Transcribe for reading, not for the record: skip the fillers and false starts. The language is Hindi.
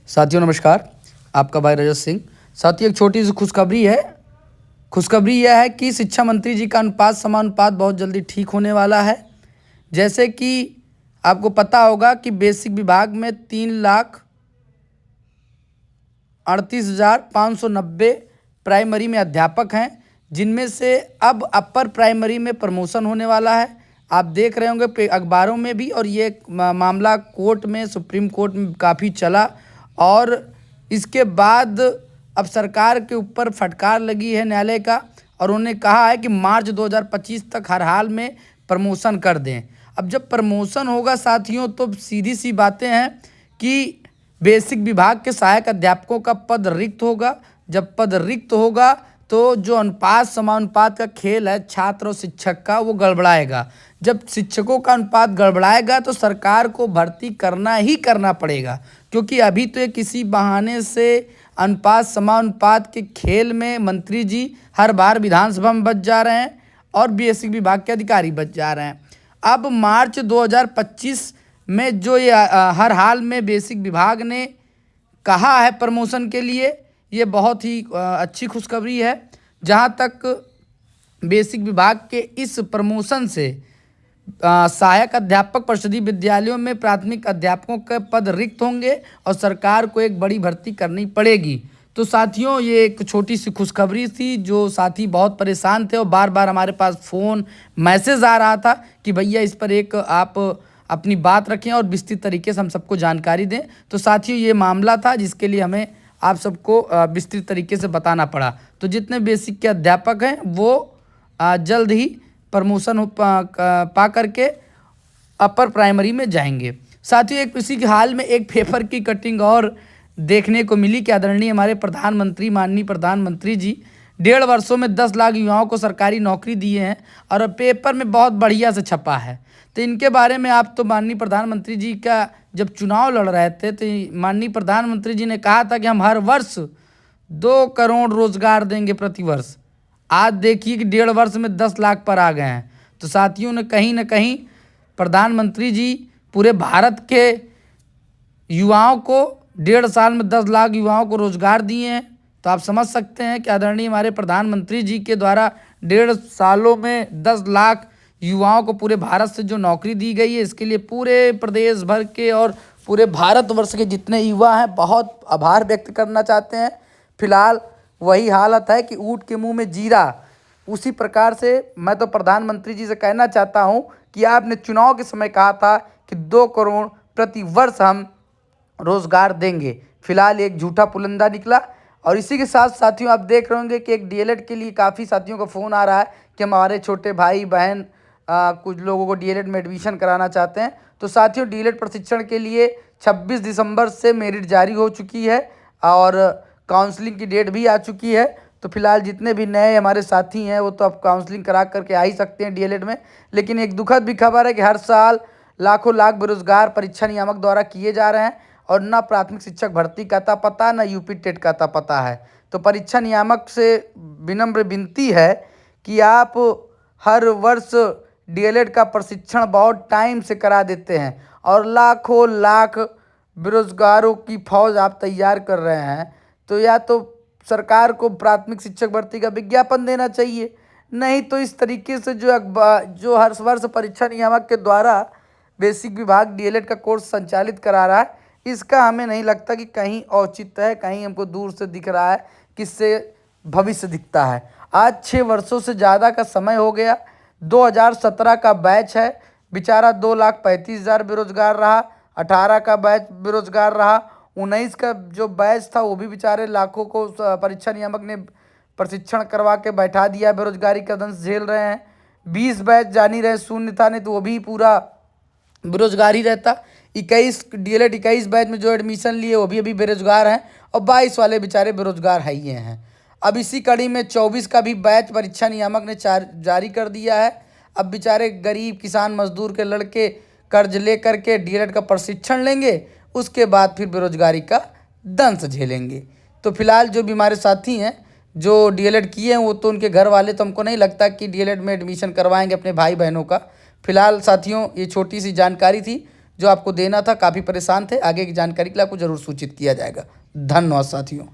साथियों नमस्कार। आपका भाई रजत सिंह। साथियों एक छोटी सी खुशखबरी है। खुशखबरी यह है कि शिक्षा मंत्री जी का अनुपात समानुपात बहुत जल्दी ठीक होने वाला है। जैसे कि आपको पता होगा कि बेसिक विभाग में 3,38,590 प्राइमरी में अध्यापक हैं, जिनमें से अब अपर प्राइमरी में प्रमोशन होने वाला है। आप देख रहे होंगे अखबारों में भी, और ये मामला कोर्ट में, सुप्रीम कोर्ट में काफ़ी चला। और इसके बाद अब सरकार के ऊपर फटकार लगी है न्यायालय का, और उन्होंने कहा है कि मार्च 2025 तक हर हाल में प्रमोशन कर दें। अब जब प्रमोशन होगा साथियों, तो सीधी सी बातें हैं कि बेसिक विभाग के सहायक अध्यापकों का पद रिक्त होगा। जब पद रिक्त होगा तो जो अनुपात समानुपात का खेल है छात्र और शिक्षक का, वो गड़बड़ाएगा। जब शिक्षकों का अनुपात गड़बड़ाएगा तो सरकार को भर्ती करना ही करना पड़ेगा, क्योंकि अभी तो ये किसी बहाने से अनुपात समानुपात के खेल में मंत्री जी हर बार विधानसभा में बच जा रहे हैं और बेसिक विभाग के अधिकारी बच जा रहे हैं। अब मार्च 2025 में जो ये हर हाल में बेसिक विभाग ने कहा है प्रमोशन के लिए, ये बहुत ही अच्छी खुशखबरी है। जहाँ तक बेसिक विभाग के इस प्रमोशन से सहायक अध्यापक परिषदीय विद्यालयों में प्राथमिक अध्यापकों के पद रिक्त होंगे और सरकार को एक बड़ी भर्ती करनी पड़ेगी। तो साथियों ये एक छोटी सी खुशखबरी थी। जो साथी बहुत परेशान थे और बार बार हमारे पास फ़ोन मैसेज आ रहा था कि भैया इस पर एक आप अपनी बात रखें और विस्तृत तरीके से हम सबको जानकारी दें। तो साथियों ये मामला था जिसके लिए हमें आप सबको विस्तृत तरीके से बताना पड़ा। तो जितने बेसिक के अध्यापक हैं वो जल्द ही प्रमोशन पा करके अपर प्राइमरी में जाएंगे। साथियों एक इसी के हाल में एक पेपर की कटिंग और देखने को मिली कि आदरणीय हमारे प्रधानमंत्री, माननीय प्रधानमंत्री जी 1.5 वर्षों में 10 लाख युवाओं को सरकारी नौकरी दिए हैं, और पेपर में बहुत बढ़िया से छपा है। तो इनके बारे में आप तो माननीय प्रधानमंत्री जी का जब चुनाव लड़ रहे थे तो माननीय प्रधानमंत्री जी ने कहा था कि हम हर वर्ष 2 करोड़ रोजगार देंगे प्रति वर्ष। आज देखिए कि 1.5 वर्ष में 10 लाख पर आ गए हैं। तो साथियों ने कहीं ना कहीं प्रधानमंत्री जी पूरे भारत के युवाओं को 1.5 साल में 10 लाख युवाओं को रोजगार दिए हैं। तो आप समझ सकते हैं कि आदरणीय हमारे प्रधानमंत्री जी के द्वारा 1.5 सालों में 10 लाख युवाओं को पूरे भारत से जो नौकरी दी गई है, इसके लिए पूरे प्रदेश भर के और पूरे भारतवर्ष के जितने युवा हैं बहुत आभार व्यक्त करना चाहते हैं। फिलहाल वही हालत है कि ऊँट के मुंह में जीरा, उसी प्रकार से मैं तो प्रधानमंत्री जी से कहना चाहता हूं कि आपने चुनाव के समय कहा था कि 2 करोड़ प्रति वर्ष हम रोजगार देंगे। फिलहाल एक झूठा पुलंदा निकला। और इसी के साथ साथियों आप देख रहे होंगे कि एक डीएलएड के लिए काफ़ी साथियों का फ़ोन आ रहा है कि हमारे छोटे भाई बहन कुछ लोगों को डीएलएड में एडमिशन कराना चाहते हैं। तो साथियों डीएलएड प्रशिक्षण के लिए 26 दिसंबर से मेरिट जारी हो चुकी है और काउंसलिंग की डेट भी आ चुकी है। तो फिलहाल जितने भी नए हमारे साथी हैं वो तो अब काउंसलिंग करा करके आ ही सकते हैं डीएलएड में। लेकिन एक दुखद भी खबर है कि हर साल लाखों लाख बेरोजगार परीक्षा नियामक द्वारा किए जा रहे हैं और ना प्राथमिक शिक्षक भर्ती का अता पता, ना यूपी टेट का अता पता है। तो परीक्षा नियामक से विनम्र विनती है कि आप हर वर्ष डीएलएड का प्रशिक्षण बहुत टाइम से करा देते हैं और लाखों लाख बेरोजगारों की फौज आप तैयार कर रहे हैं। तो या तो सरकार को प्राथमिक शिक्षक भर्ती का विज्ञापन देना चाहिए, नहीं तो इस तरीके से जो हर वर्ष परीक्षा नियामक के द्वारा बेसिक विभाग डीएलएड का कोर्स संचालित करा रहा है, इसका हमें नहीं लगता कि कहीं औचित्य है। कहीं हमको दूर से दिख रहा है, किससे भविष्य दिखता है। आज 6 वर्षों से ज़्यादा का समय हो गया। 2017 का बैच है, बेचारा 2,35,000 बेरोजगार रहा। 18 का बैच बेरोजगार रहा। 19 का जो बैच था वो भी बेचारे लाखों को परीक्षा नियामक ने प्रशिक्षण करवा के बैठा दिया, बेरोजगारी का दंश झेल रहे हैं। 20 बैच जानी रहे शून्य था, नहीं तो वो भी पूरा बेरोजगार ही रहता। 21 बैच में जो एडमिशन लिए वो भी अभी बेरोजगार हैं और 22 वाले बेचारे बेरोजगार है ही हैं। अब इसी कड़ी में 24 का भी बैच परीक्षा नियामक ने जारी कर दिया है। अब बेचारे गरीब किसान मजदूर के लड़के कर्ज ले करके डीएलएड का प्रशिक्षण लेंगे, उसके बाद फिर बेरोजगारी का दंश झेलेंगे। तो फिलहाल जो भी हमारे साथी हैं जो डीएलएड किए हैं वो तो उनके घर वाले तो हमको नहीं लगता कि डीएलएड में एडमिशन करवाएंगे अपने भाई बहनों का। फिलहाल साथियों ये छोटी सी जानकारी थी जो आपको देना था, काफ़ी परेशान थे। आगे की जानकारी के लिए आपको ज़रूर सूचित किया जाएगा। धन्यवाद साथियों।